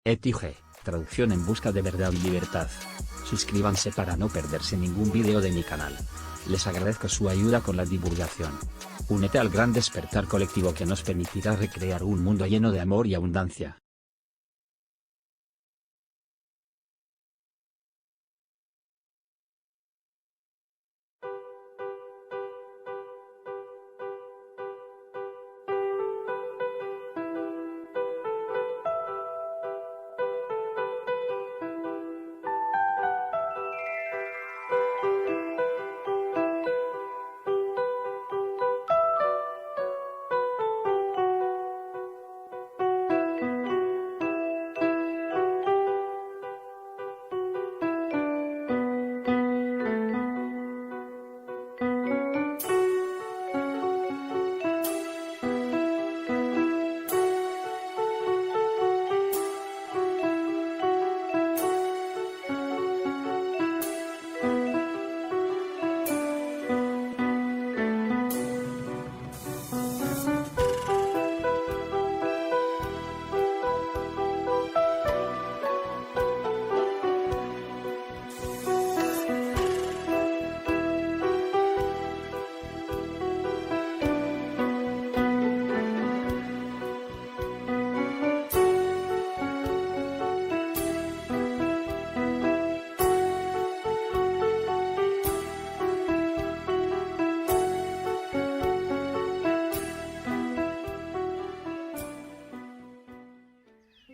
Etige, traducción en busca de verdad y libertad. Suscríbanse para no perderse ningún video de mi canal. Les agradezco su ayuda con la divulgación. Únete al gran despertar colectivo que nos permitirá recrear un mundo lleno de amor y abundancia.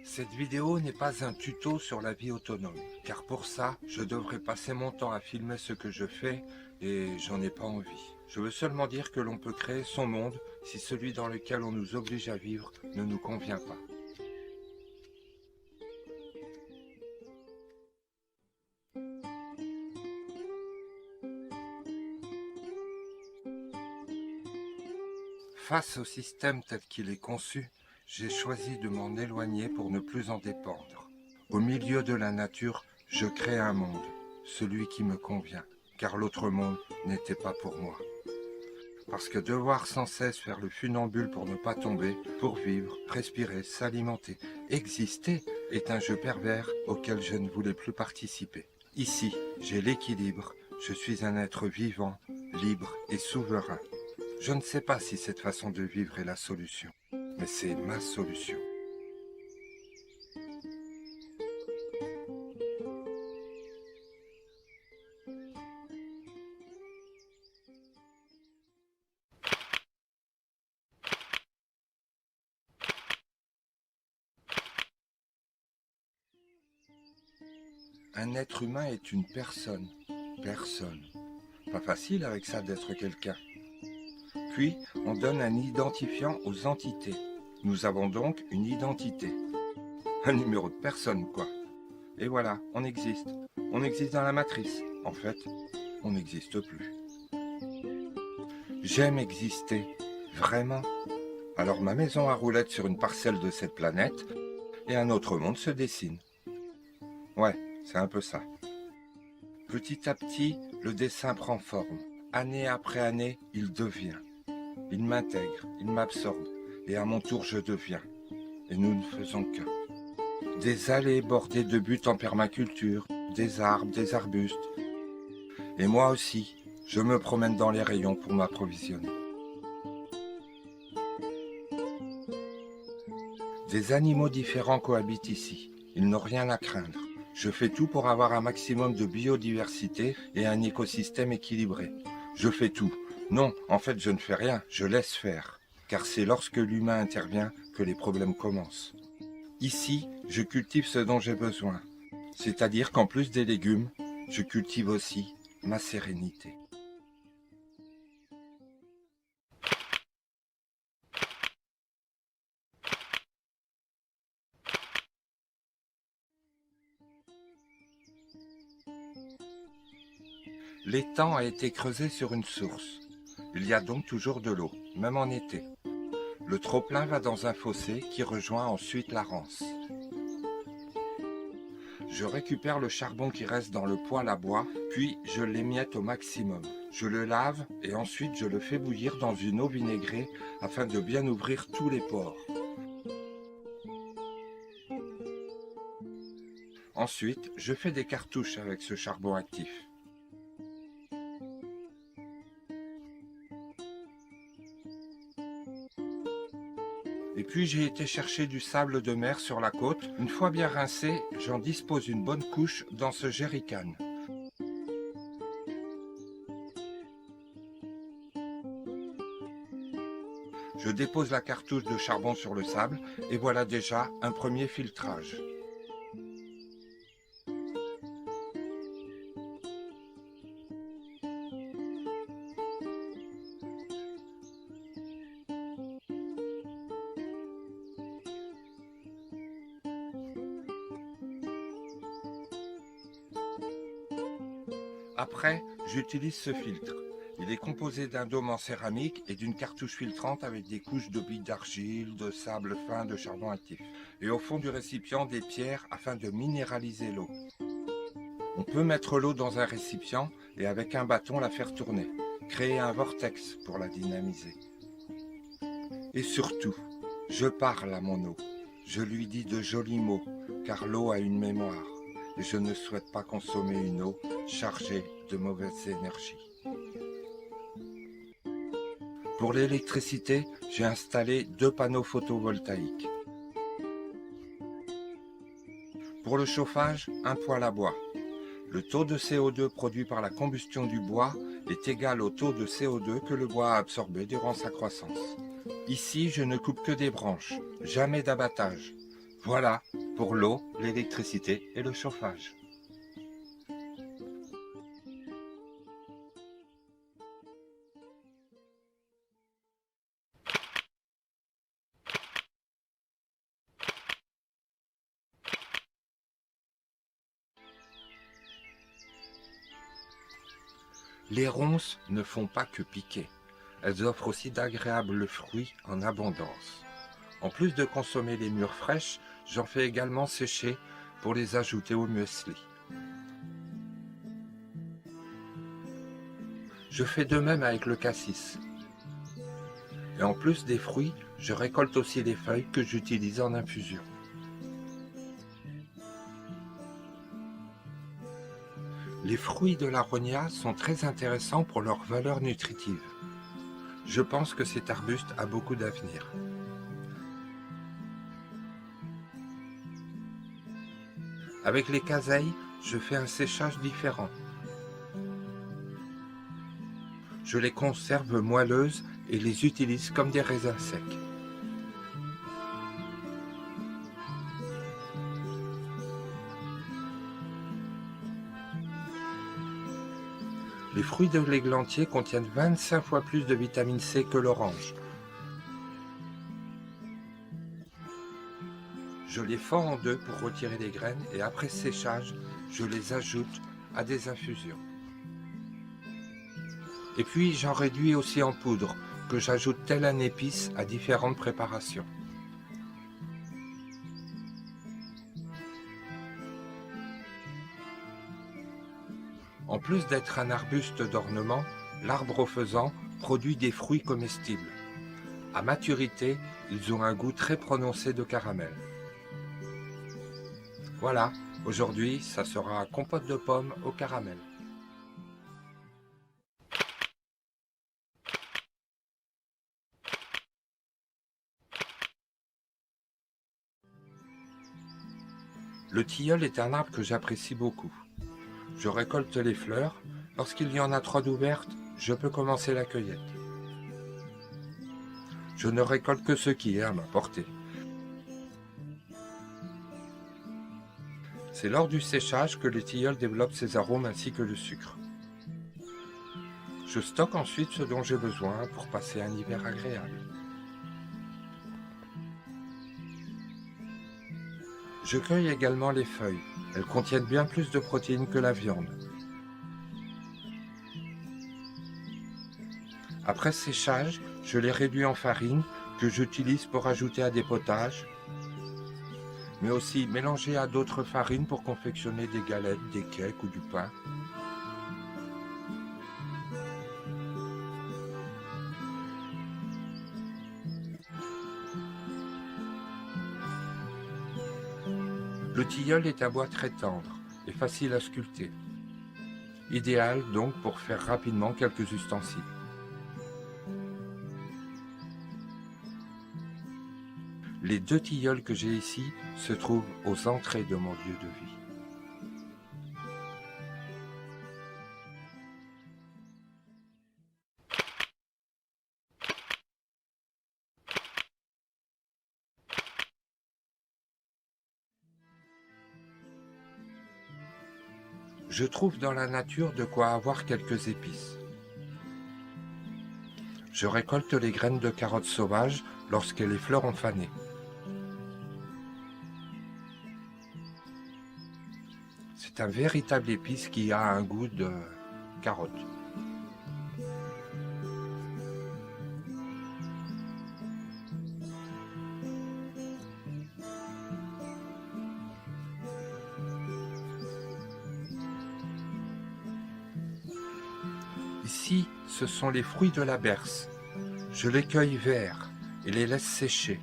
Cette vidéo n'est pas un tuto sur la vie autonome, car pour ça, je devrais passer mon temps à filmer ce que je fais et j'en ai pas envie. Je veux seulement dire que l'on peut créer son monde si celui dans lequel on nous oblige à vivre ne nous convient pas. Face au système tel qu'il est conçu, j'ai choisi de m'en éloigner pour ne plus en dépendre. Au milieu de la nature, je crée un monde, celui qui me convient, car l'autre monde n'était pas pour moi. Parce que devoir sans cesse faire le funambule pour ne pas tomber, pour vivre, respirer, s'alimenter, exister, est un jeu pervers auquel je ne voulais plus participer. Ici, j'ai l'équilibre, je suis un être vivant, libre et souverain. Je ne sais pas si cette façon de vivre est la solution, mais c'est ma solution. Un être humain est une personne. Personne. Pas facile avec ça d'être quelqu'un. Puis, on donne un identifiant aux entités. Nous avons donc une identité. Un numéro de personne, quoi. Et voilà, on existe. On existe dans la matrice. En fait, on n'existe plus. J'aime exister. Vraiment. Alors ma maison à roulettes sur une parcelle de cette planète, et un autre monde se dessine. Ouais, c'est un peu ça. Petit à petit, le dessin prend forme. Année après année, il devient. Il m'intègre, il m'absorbe, et à mon tour je deviens. Et nous ne faisons qu'un. Des allées bordées de buttes en permaculture, des arbres, des arbustes. Et moi aussi, je me promène dans les rayons pour m'approvisionner. Des animaux différents cohabitent ici. Ils n'ont rien à craindre. Je fais tout pour avoir un maximum de biodiversité et un écosystème équilibré. Je fais tout. Non, en fait, je ne fais rien, je laisse faire. Car c'est lorsque l'humain intervient que les problèmes commencent. Ici, je cultive ce dont j'ai besoin. C'est-à-dire qu'en plus des légumes, je cultive aussi ma sérénité. L'étang a été creusé sur une source. Il y a donc toujours de l'eau, même en été. Le trop-plein va dans un fossé qui rejoint ensuite la Rance. Je récupère le charbon qui reste dans le poêle à bois, puis je l'émiette au maximum. Je le lave et ensuite je le fais bouillir dans une eau vinaigrée afin de bien ouvrir tous les pores. Ensuite, je fais des cartouches avec ce charbon actif. Et puis j'ai été chercher du sable de mer sur la côte. Une fois bien rincé, j'en dispose une bonne couche dans ce jerrycan. Je dépose la cartouche de charbon sur le sable et voilà déjà un premier filtrage. Après, j'utilise ce filtre. Il est composé d'un dôme en céramique et d'une cartouche filtrante avec des couches de billes d'argile, de sable fin, de charbon actif. Et au fond du récipient, des pierres afin de minéraliser l'eau. On peut mettre l'eau dans un récipient et avec un bâton la faire tourner. Créer un vortex pour la dynamiser. Et surtout, je parle à mon eau. Je lui dis de jolis mots, car l'eau a une mémoire. Et je ne souhaite pas consommer une eau chargée de mauvaises énergies. Pour l'électricité, j'ai installé 2 panneaux photovoltaïques. Pour le chauffage, un poêle à bois. Le taux de CO2 produit par la combustion du bois est égal au taux de CO2 que le bois a absorbé durant sa croissance. Ici, je ne coupe que des branches, jamais d'abattage. Voilà pour l'eau, l'électricité et le chauffage. Les ronces ne font pas que piquer. Elles offrent aussi d'agréables fruits en abondance. En plus de consommer les mûres fraîches, j'en fais également sécher pour les ajouter au muesli. Je fais de même avec le cassis. Et en plus des fruits, je récolte aussi les feuilles que j'utilise en infusion. Les fruits de l'aronia sont très intéressants pour leur valeur nutritive. Je pense que cet arbuste a beaucoup d'avenir. Avec les caseilles, je fais un séchage différent. Je les conserve moelleuses et les utilise comme des raisins secs. Les fruits de l'églantier contiennent 25 fois plus de vitamine C que l'orange. Je les fends en deux pour retirer les graines et après séchage, je les ajoute à des infusions. Et puis j'en réduis aussi en poudre, que j'ajoute tel un épice à différentes préparations. En plus d'être un arbuste d'ornement, l'arbre au faisan produit des fruits comestibles. À maturité, ils ont un goût très prononcé de caramel. Voilà, aujourd'hui, ça sera compote de pommes au caramel. Le tilleul est un arbre que j'apprécie beaucoup. Je récolte les fleurs. Lorsqu'il y en a 3 d'ouvertes, je peux commencer la cueillette. Je ne récolte que ce qui est à ma portée. C'est lors du séchage que le tilleul développe ses arômes ainsi que le sucre. Je stocke ensuite ce dont j'ai besoin pour passer un hiver agréable. Je cueille également les feuilles. Elles contiennent bien plus de protéines que la viande. Après séchage, je les réduis en farine que j'utilise pour ajouter à des potages, mais aussi mélanger à d'autres farines pour confectionner des galettes, des cakes ou du pain. Le Le tilleul est un bois très tendre et facile à sculpter. Idéal donc pour faire rapidement quelques ustensiles. Les 2 tilleuls que j'ai ici se trouvent aux entrées de mon lieu de vie. Je trouve dans la nature de quoi avoir quelques épices. Je récolte les graines de carottes sauvages lorsque les fleurs ont fané. C'est un véritable épice qui a un goût de carotte. Ici, ce sont les fruits de la berce. Je les cueille verts et les laisse sécher.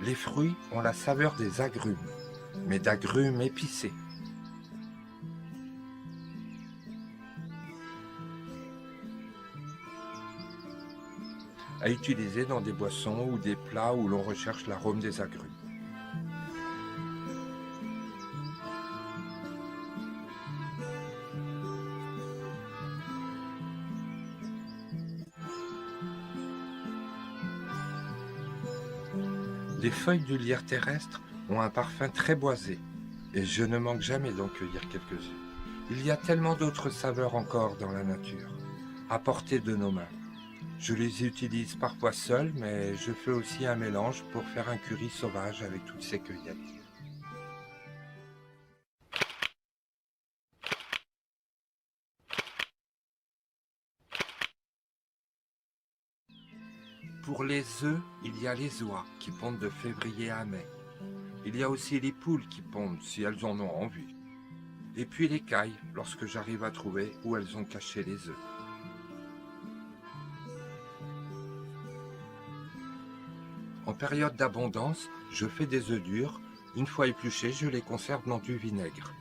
Les fruits ont la saveur des agrumes, mais d'agrumes épicés. À utiliser dans des boissons ou des plats où l'on recherche l'arôme des agrumes. Les feuilles du lierre terrestre ont un parfum très boisé et je ne manque jamais d'en cueillir quelques-unes. Il y a tellement d'autres saveurs encore dans la nature, à portée de nos mains. Je les utilise parfois seules, mais je fais aussi un mélange pour faire un curry sauvage avec toutes ces cueillettes. Pour les œufs, il y a les oies qui pondent de février à mai. Il y a aussi les poules qui pondent si elles en ont envie. Et puis les cailles lorsque j'arrive à trouver où elles ont caché les œufs. En période d'abondance, je fais des œufs durs. Une fois épluchés, je les conserve dans du vinaigre.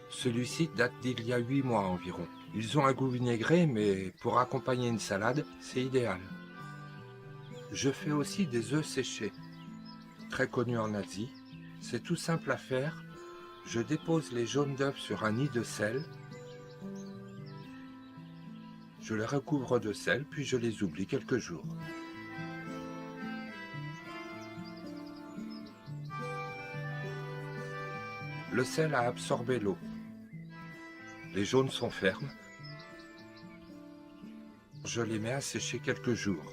Celui-ci date d'il y a 8 mois environ. Ils ont un goût vinaigré, mais pour accompagner une salade, c'est idéal. Je fais aussi des œufs séchés, très connus en Asie. C'est tout simple à faire. Je dépose les jaunes d'œufs sur un nid de sel. Je les recouvre de sel, puis je les oublie quelques jours. Le sel a absorbé l'eau. Les jaunes sont fermes. Je les mets à sécher quelques jours.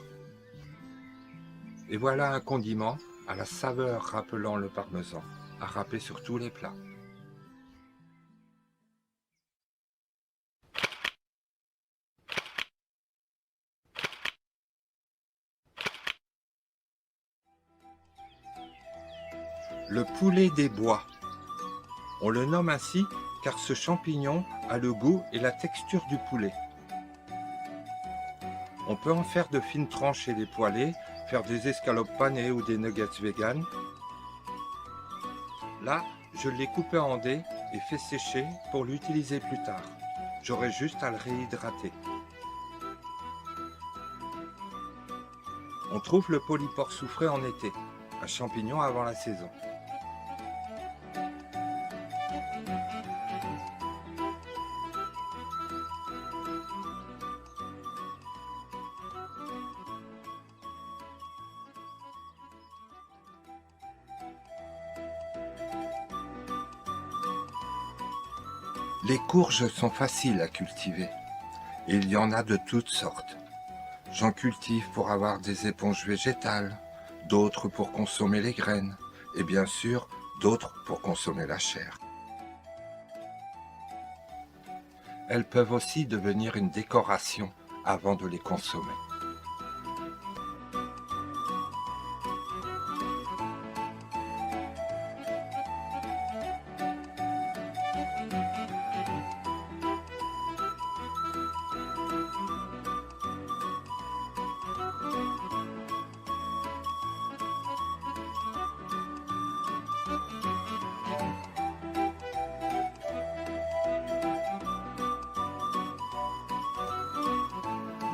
Et voilà un condiment à la saveur rappelant le parmesan, à râper sur tous les plats. Le poulet des bois. On le nomme ainsi car ce champignon a le goût et la texture du poulet. On peut en faire de fines tranches et des poêlées, faire des escalopes panées ou des nuggets vegan. Là, je l'ai coupé en dés et fait sécher pour l'utiliser plus tard. J'aurai juste à le réhydrater. On trouve le polypore soufré en été, un champignon avant la saison. Les courges sont faciles à cultiver. Et il y en a de toutes sortes. J'en cultive pour avoir des éponges végétales, d'autres pour consommer les graines, et bien sûr, d'autres pour consommer la chair. Elles peuvent aussi devenir une décoration avant de les consommer.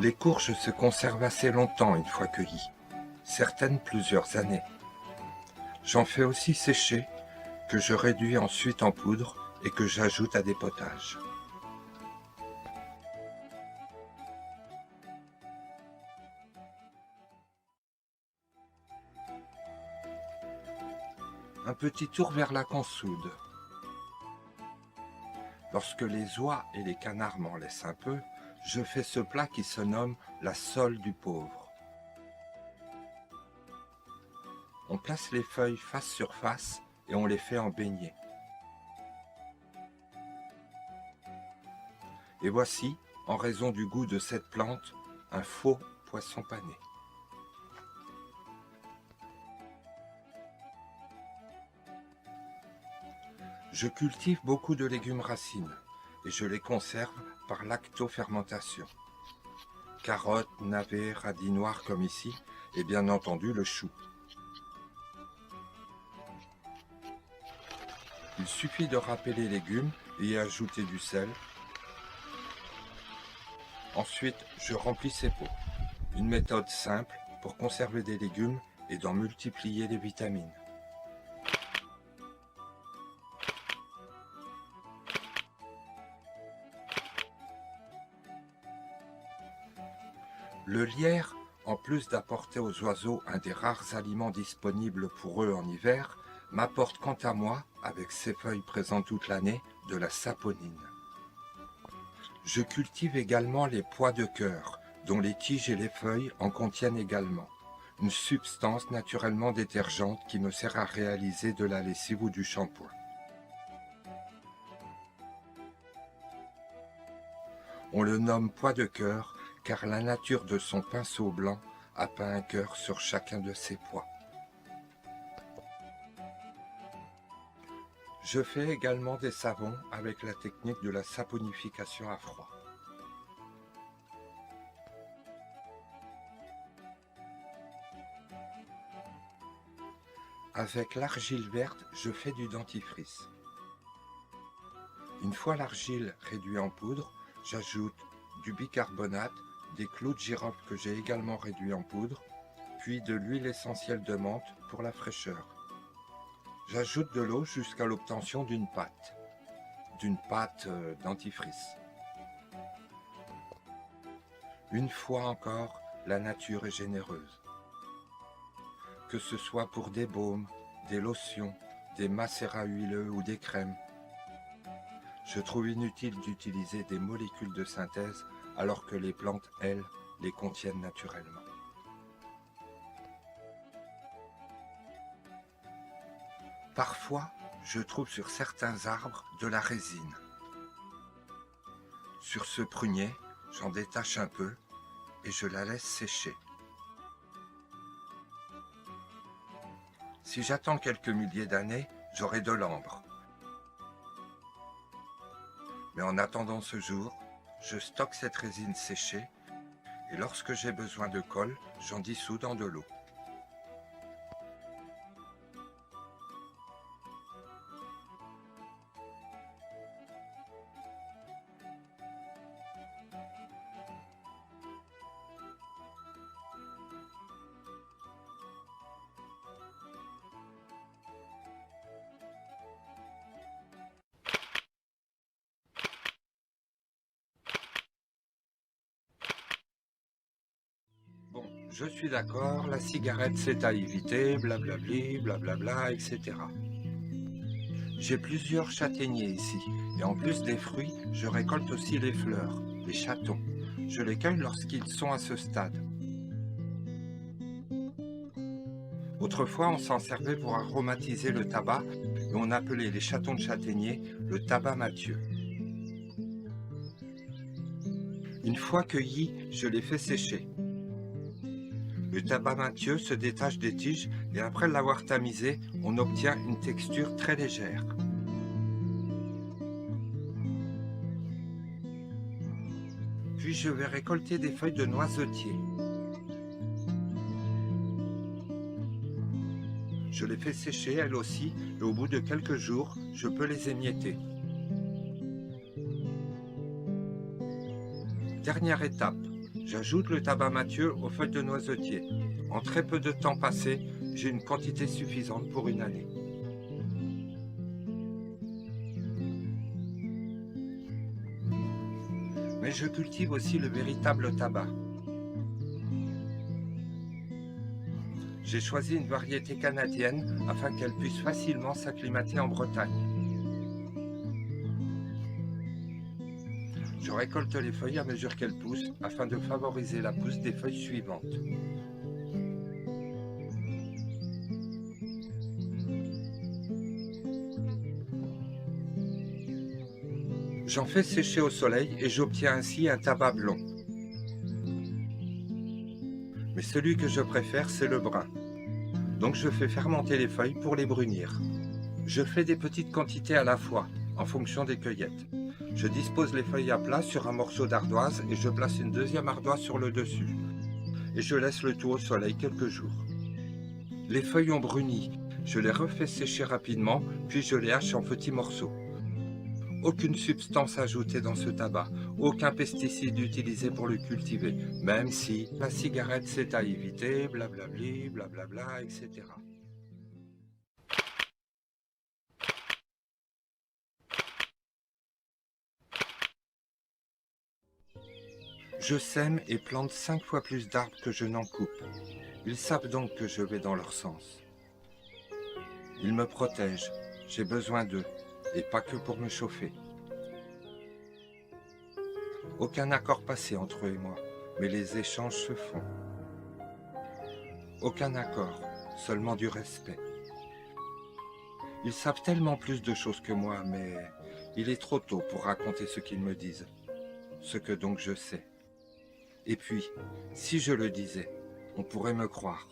Les courges se conservent assez longtemps une fois cueillies, certaines plusieurs années. J'en fais aussi sécher, que je réduis ensuite en poudre et que j'ajoute à des potages. Un petit tour vers la consoude. Lorsque les oies et les canards m'en laissent un peu, je fais ce plat qui se nomme la sole du pauvre. On place les feuilles face sur face et on les fait en beignets. Et voici, en raison du goût de cette plante, un faux poisson pané. Je cultive beaucoup de légumes racines et je les conserve par lactofermentation. Carottes, navets, radis noirs comme ici et bien entendu le chou. Il suffit de râper les légumes et y ajouter du sel. Ensuite, je remplis ces pots. Une méthode simple pour conserver des légumes et d'en multiplier les vitamines. Le lierre, en plus d'apporter aux oiseaux un des rares aliments disponibles pour eux en hiver, m'apporte quant à moi, avec ses feuilles présentes toute l'année, de la saponine. Je cultive également les pois de cœur, dont les tiges et les feuilles en contiennent également. Une substance naturellement détergente qui me sert à réaliser de la lessive ou du shampoing. On le nomme pois de cœur car la nature de son pinceau blanc a peint un cœur sur chacun de ses pois. Je fais également des savons avec la technique de la saponification à froid. Avec l'argile verte, je fais du dentifrice. Une fois l'argile réduite en poudre, j'ajoute du bicarbonate, des clous de girofle que j'ai également réduits en poudre, puis de l'huile essentielle de menthe pour la fraîcheur. J'ajoute de l'eau jusqu'à l'obtention d'une pâte dentifrice. Une fois encore, la nature est généreuse. Que ce soit pour des baumes, des lotions, des macérats huileux ou des crèmes, je trouve inutile d'utiliser des molécules de synthèse alors que les plantes, elles, les contiennent naturellement. Parfois, je trouve sur certains arbres de la résine. Sur ce prunier, j'en détache un peu et je la laisse sécher. Si j'attends quelques milliers d'années, j'aurai de l'ambre. Mais en attendant ce jour, je stocke cette résine séchée et lorsque j'ai besoin de colle, j'en dissous dans de l'eau. Bon, je suis d'accord, la cigarette c'est à éviter, blablabli, blablabla, etc. J'ai plusieurs châtaigniers ici, et en plus des fruits, je récolte aussi les fleurs, les chatons. Je les cueille lorsqu'ils sont à ce stade. Autrefois, on s'en servait pour aromatiser le tabac, et on appelait les chatons de châtaignier le tabac Mathieu. Une fois cueillis, je les fais sécher. Le tabac Mathieu se détache des tiges et après l'avoir tamisé, on obtient une texture très légère. Puis je vais récolter des feuilles de noisetier. Je les fais sécher elles aussi et au bout de quelques jours, je peux les émietter. Dernière étape, J'ajoute le tabac Mathieu aux feuilles de noisetier. En très peu de temps passé, j'ai une quantité suffisante pour une année. Mais je cultive aussi le véritable tabac. J'ai choisi une variété canadienne afin qu'elle puisse facilement s'acclimater en Bretagne. Je récolte les feuilles à mesure qu'elles poussent afin de favoriser la pousse des feuilles suivantes. J'en fais sécher au soleil et j'obtiens ainsi un tabac blond. Mais celui que je préfère, c'est le brun. Donc je fais fermenter les feuilles pour les brunir. Je fais des petites quantités à la fois, en fonction des cueillettes. Je dispose les feuilles à plat sur un morceau d'ardoise et je place une deuxième ardoise sur le dessus. Et je laisse le tout au soleil quelques jours. Les feuilles ont bruni. Je les refais sécher rapidement, puis je les hache en petits morceaux. Aucune substance ajoutée dans ce tabac, aucun pesticide utilisé pour le cultiver, même si la cigarette c'est à éviter, blablabli, blablabla, etc. Je sème et plante 5 fois plus d'arbres que je n'en coupe. Ils savent donc que je vais dans leur sens. Ils me protègent, j'ai besoin d'eux, et pas que pour me chauffer. Aucun accord passé entre eux et moi, mais les échanges se font. Aucun accord, seulement du respect. Ils savent tellement plus de choses que moi, mais il est trop tôt pour raconter ce qu'ils me disent, ce que donc je sais. Et puis, si je le disais, on pourrait me croire.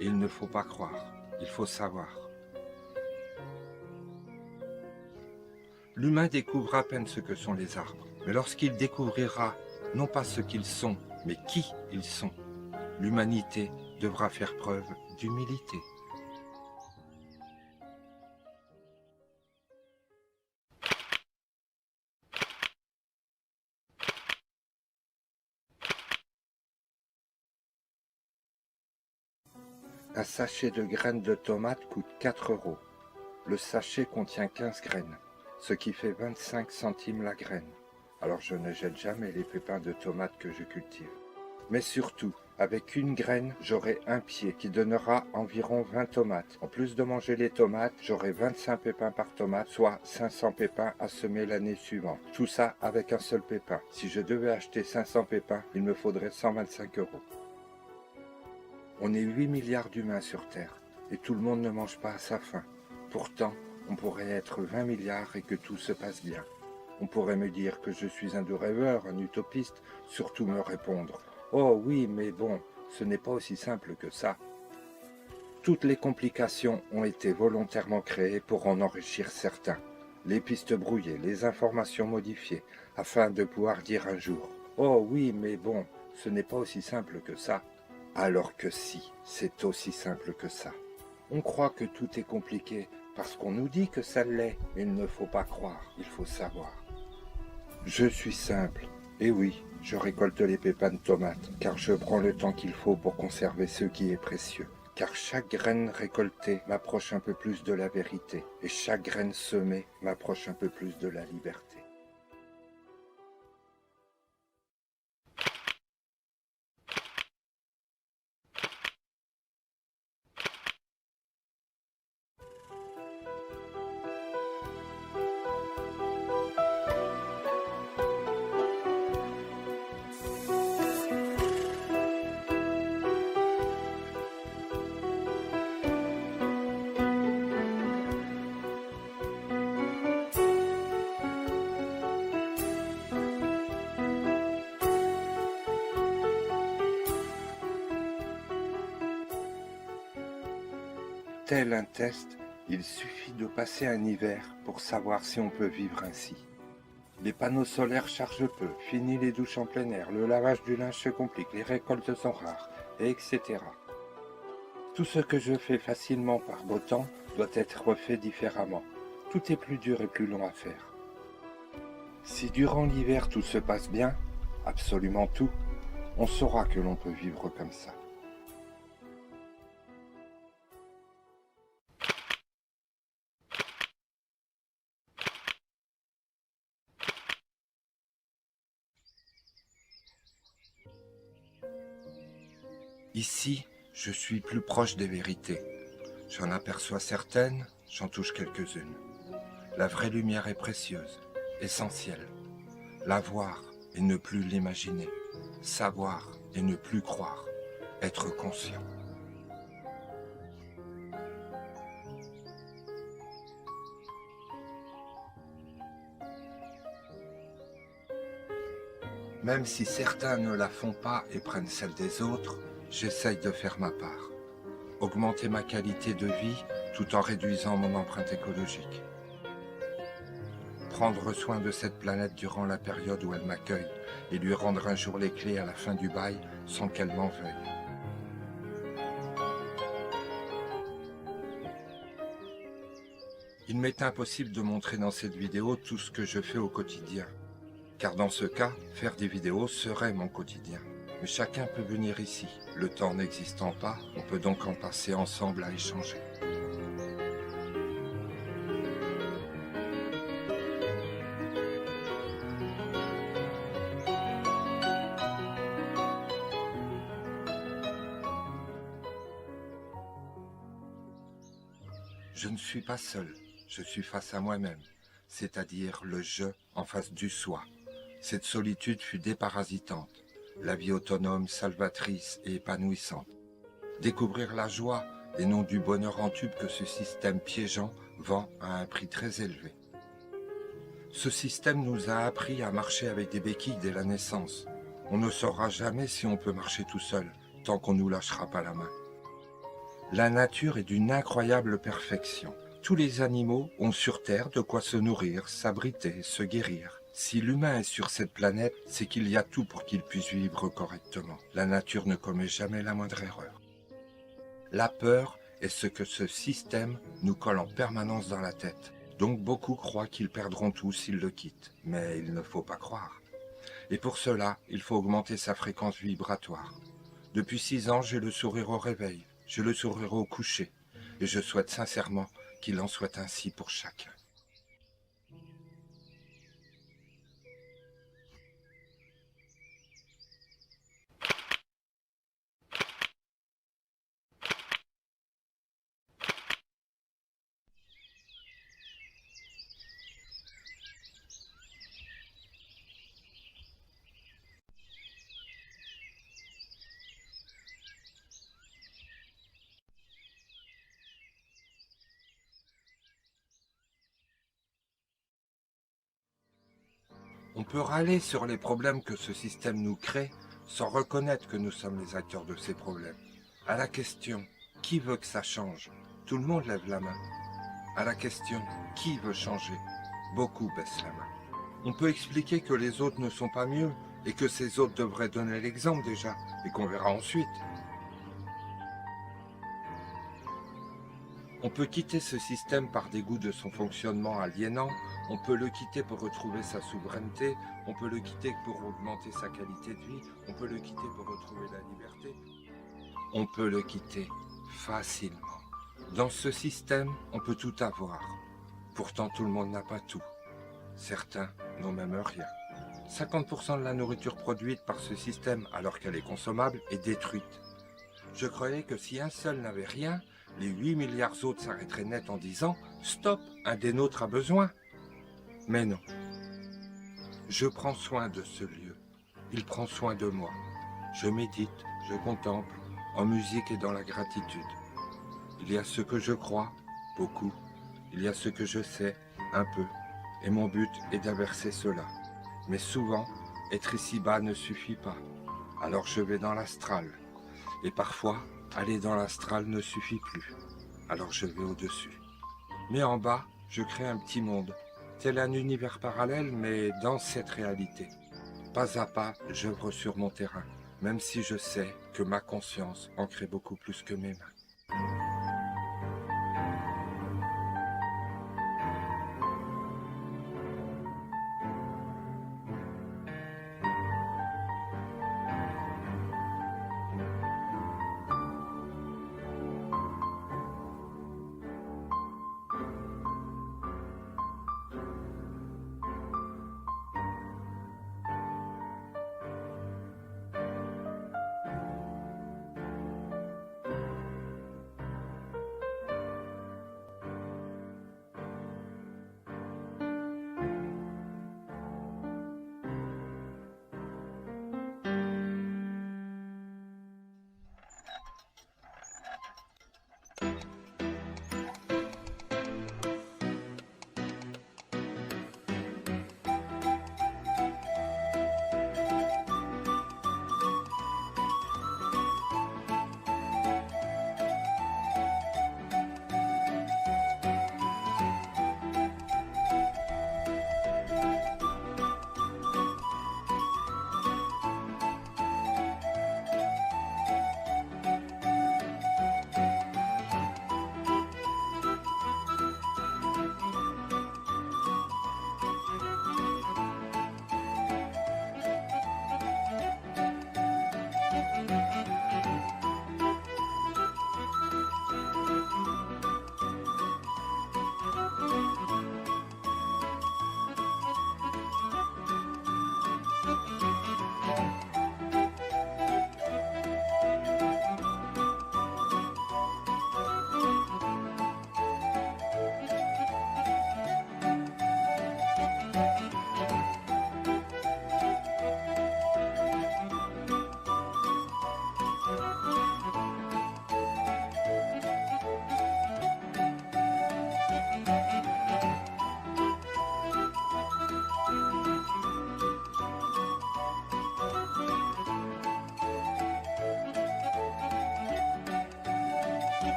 Et il ne faut pas croire, il faut savoir. L'humain découvre à peine ce que sont les arbres. Mais lorsqu'il découvrira non pas ce qu'ils sont, mais qui ils sont, l'humanité devra faire preuve d'humilité. Un sachet de graines de tomates coûte 4 €. Le sachet contient 15 graines, ce qui fait 25 centimes la graine. Alors je ne jette jamais les pépins de tomates que je cultive. Mais surtout, avec une graine, j'aurai un pied qui donnera environ 20 tomates. En plus de manger les tomates, j'aurai 25 pépins par tomate, soit 500 pépins à semer l'année suivante. Tout ça avec un seul pépin. Si je devais acheter 500 pépins, il me faudrait 125 €. On est 8 milliards d'humains sur Terre, et tout le monde ne mange pas à sa faim. Pourtant, on pourrait être 20 milliards et que tout se passe bien. On pourrait me dire que je suis un doux rêveur, un utopiste, surtout me répondre « Oh oui, mais bon, ce n'est pas aussi simple que ça ». Toutes les complications ont été volontairement créées pour en enrichir certains. Les pistes brouillées, les informations modifiées, afin de pouvoir dire un jour « Oh oui, mais bon, ce n'est pas aussi simple que ça ». Alors que si, c'est aussi simple que ça. On croit que tout est compliqué parce qu'on nous dit que ça l'est, mais il ne faut pas croire, il faut savoir. Je suis simple, et oui, je récolte les pépins de tomates, car je prends le temps qu'il faut pour conserver ce qui est précieux. Car chaque graine récoltée m'approche un peu plus de la vérité, et chaque graine semée m'approche un peu plus de la liberté. Tel un test, il suffit de passer un hiver pour savoir si on peut vivre ainsi. Les panneaux solaires chargent peu, fini les douches en plein air, le lavage du linge se complique, les récoltes sont rares, etc. Tout ce que je fais facilement par beau temps doit être refait différemment. Tout est plus dur et plus long à faire. Si durant l'hiver tout se passe bien, absolument tout, on saura que l'on peut vivre comme ça. Ici, je suis plus proche des vérités. J'en aperçois certaines, j'en touche quelques-unes. La vraie lumière est précieuse, essentielle. La voir et ne plus l'imaginer. Savoir et ne plus croire. Être conscient. Même si certains ne la font pas et prennent celle des autres, j'essaye de faire ma part. Augmenter ma qualité de vie tout en réduisant mon empreinte écologique. Prendre soin de cette planète durant la période où elle m'accueille et lui rendre un jour les clés à la fin du bail sans qu'elle m'en veuille. Il m'est impossible de montrer dans cette vidéo tout ce que je fais au quotidien. Car dans ce cas, faire des vidéos serait mon quotidien. Mais chacun peut venir ici. Le temps n'existant pas, on peut donc en passer ensemble à échanger. Je ne suis pas seul, je suis face à moi-même, c'est-à-dire le je en face du soi. Cette solitude fut déparasitante, la vie autonome, salvatrice et épanouissante. Découvrir la joie et non du bonheur en tube que ce système piégeant vend à un prix très élevé. Ce système nous a appris à marcher avec des béquilles dès la naissance. On ne saura jamais si on peut marcher tout seul, tant qu'on ne nous lâchera pas la main. La nature est d'une incroyable perfection. Tous les animaux ont sur Terre de quoi se nourrir, s'abriter, se guérir. Si l'humain est sur cette planète, c'est qu'il y a tout pour qu'il puisse vivre correctement. La nature ne commet jamais la moindre erreur. La peur est ce que ce système nous colle en permanence dans la tête. Donc beaucoup croient qu'ils perdront tout s'ils le quittent. Mais il ne faut pas croire. Et pour cela, il faut augmenter sa fréquence vibratoire. Depuis 6 ans, j'ai le sourire au réveil. J'ai le sourire au coucher, et je souhaite sincèrement qu'il en soit ainsi pour chacun. On peut râler sur les problèmes que ce système nous crée sans reconnaître que nous sommes les acteurs de ces problèmes. À la question « Qui veut que ça change ?», tout le monde lève la main. À la question « Qui veut changer ?», beaucoup baissent la main. On peut expliquer que les autres ne sont pas mieux et que ces autres devraient donner l'exemple déjà et qu'on verra ensuite. On peut quitter ce système par dégoût de son fonctionnement aliénant, on peut le quitter pour retrouver sa souveraineté, on peut le quitter pour augmenter sa qualité de vie, on peut le quitter pour retrouver la liberté. On peut le quitter facilement. Dans ce système, on peut tout avoir. Pourtant, tout le monde n'a pas tout. Certains n'ont même rien. 50% de la nourriture produite par ce système, alors qu'elle est consommable, est détruite. Je croyais que si un seul n'avait rien, les 8 milliards autres s'arrêteraient net en disant « Stop, un des nôtres a besoin ». Mais non. Je prends soin de ce lieu. Il prend soin de moi. Je médite, je contemple, en musique et dans la gratitude. Il y a ce que je crois, beaucoup. Il y a ce que je sais, un peu. Et mon but est d'inverser cela. Mais souvent, être ici-bas ne suffit pas. Alors je vais dans l'astral. Et parfois, aller dans l'astral ne suffit plus. Alors je vais au-dessus. Mais en bas, je crée un petit monde. Tel un univers parallèle, mais dans cette réalité. Pas à pas, j'œuvre sur mon terrain, même si je sais que ma conscience en crée beaucoup plus que mes mains.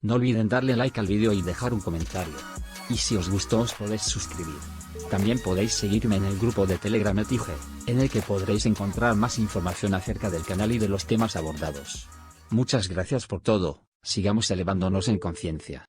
No olviden darle like al vídeo y dejar un comentario. Y si os gustó os podéis suscribir. También podéis seguirme en el grupo de Telegram Etige, en el que podréis encontrar más información acerca del canal y de los temas abordados. Muchas gracias por todo, sigamos elevándonos en conciencia.